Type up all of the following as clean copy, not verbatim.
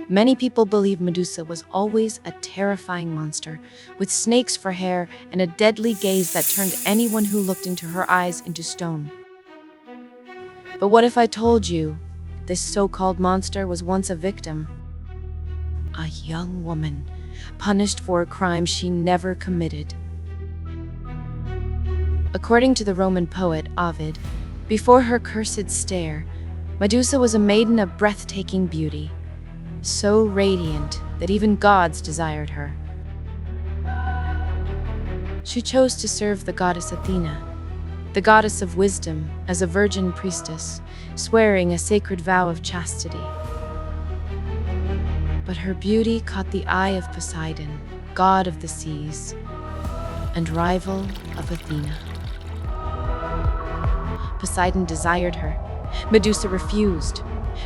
Many people believe Medusa was always a terrifying monster, with snakes for hair and a deadly gaze that turned anyone who looked into her eyes into stone. But what if I told you this so-called monster was once a victim? A young woman, punished for a crime she never committed. According to the Roman poet Ovid, before her cursed stare, Medusa was a maiden of breathtaking beauty, so radiant that even gods desired her. She chose to serve the goddess Athena, the goddess of wisdom, as a virgin priestess, swearing a sacred vow of chastity. But her beauty caught the eye of Poseidon, god of the seas, and rival of Athena. Poseidon desired her. Medusa refused,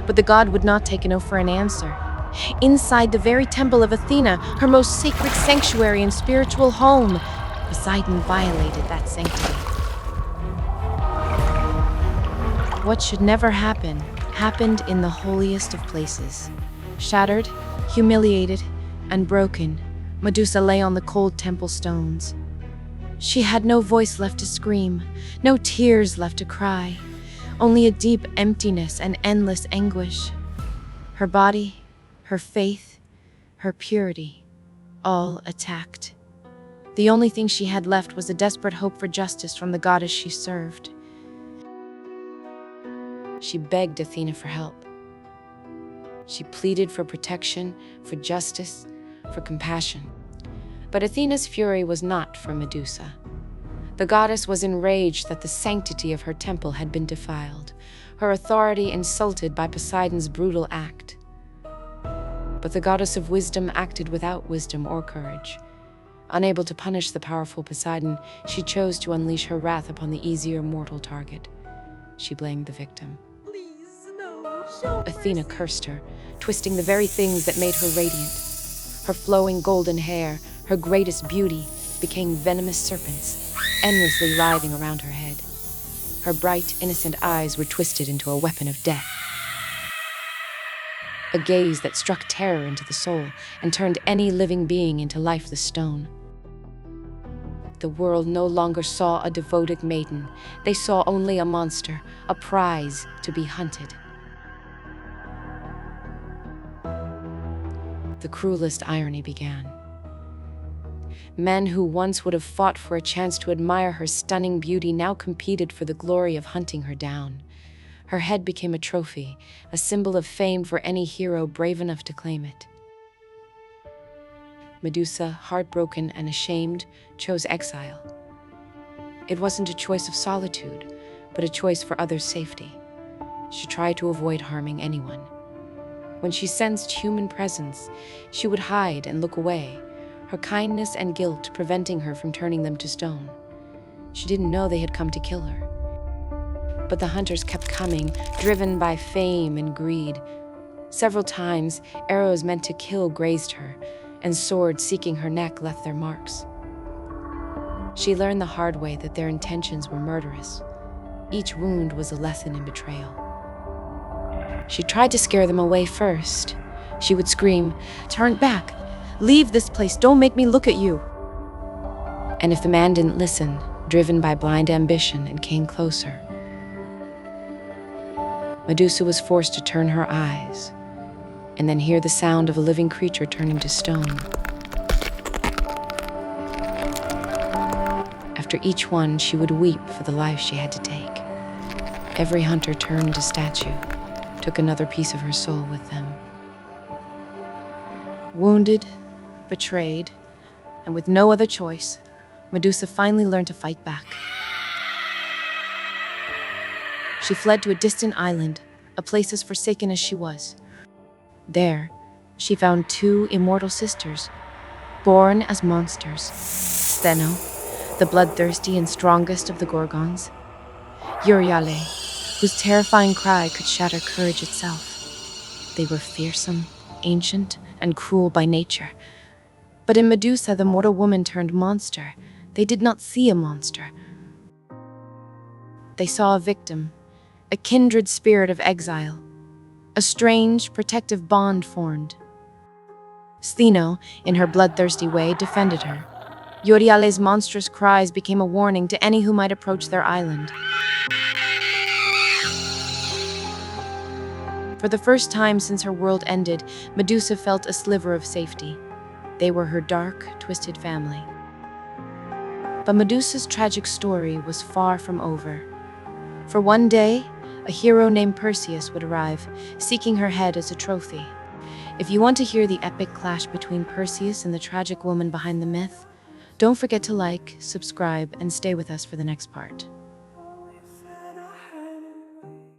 but the god would not take no for an answer. Inside the very temple of Athena, her most sacred sanctuary and spiritual home, Poseidon violated that sanctity. What should never happen, happened in the holiest of places. Shattered, humiliated, and broken, Medusa lay on the cold temple stones. She had no voice left to scream, no tears left to cry, only a deep emptiness and endless anguish. Her body, her faith, her purity, all attacked. The only thing she had left was a desperate hope for justice from the goddess she served. She begged Athena for help. She pleaded for protection, for justice, for compassion. But Athena's fury was not for Medusa. The goddess was enraged that the sanctity of her temple had been defiled, her authority insulted by Poseidon's brutal act. But the goddess of wisdom acted without wisdom or courage. Unable to punish the powerful Poseidon, she chose to unleash her wrath upon the easier mortal target. She blamed the victim. Please, no, show Athena mercy. cursed her, twisting the very things that made her radiant. Her flowing golden hair, her greatest beauty, became venomous serpents, endlessly writhing around her head. Her bright, innocent eyes were twisted into a weapon of death. A gaze that struck terror into the soul and turned any living being into lifeless stone. The world no longer saw a devoted maiden. They saw only a monster, a prize to be hunted. The cruelest irony began. Men who once would have fought for a chance to admire her stunning beauty now competed for the glory of hunting her down. Her head became a trophy, a symbol of fame for any hero brave enough to claim it. Medusa, heartbroken and ashamed, chose exile. It wasn't a choice of solitude, but a choice for others' safety. She tried to avoid harming anyone. When she sensed human presence, she would hide and look away, her kindness and guilt preventing her from turning them to stone. She didn't know they had come to kill her. But the hunters kept coming, driven by fame and greed. Several times, arrows meant to kill grazed her, and swords seeking her neck left their marks. She learned the hard way that their intentions were murderous. Each wound was a lesson in betrayal. She tried to scare them away first. She would scream, "Turn back! Leave this place! Don't make me look at you!" And if the man didn't listen, driven by blind ambition, and came closer, Medusa was forced to turn her eyes, and then hear the sound of a living creature turning to stone. After each one, she would weep for the life she had to take. Every hunter turned to statue, took another piece of her soul with them. Wounded, betrayed, and with no other choice, Medusa finally learned to fight back. She fled to a distant island, a place as forsaken as she was. There, she found two immortal sisters, born as monsters. Stheno, the bloodthirsty and strongest of the Gorgons. Euryale, whose terrifying cry could shatter courage itself. They were fearsome, ancient, and cruel by nature. But in Medusa, the mortal woman turned monster, they did not see a monster. They saw a victim, a kindred spirit of exile. A strange, protective bond formed, Stheno, in her bloodthirsty way, defended her. Euryale's monstrous cries became a warning to any who might approach their island. For the first time since her world ended, Medusa felt a sliver of safety. They were her dark, twisted family. But Medusa's tragic story was far from over. For one day, a hero named Perseus would arrive, seeking her head as a trophy. If you want to hear the epic clash between Perseus and the tragic woman behind the myth, don't forget to like, subscribe, and stay with us for the next part.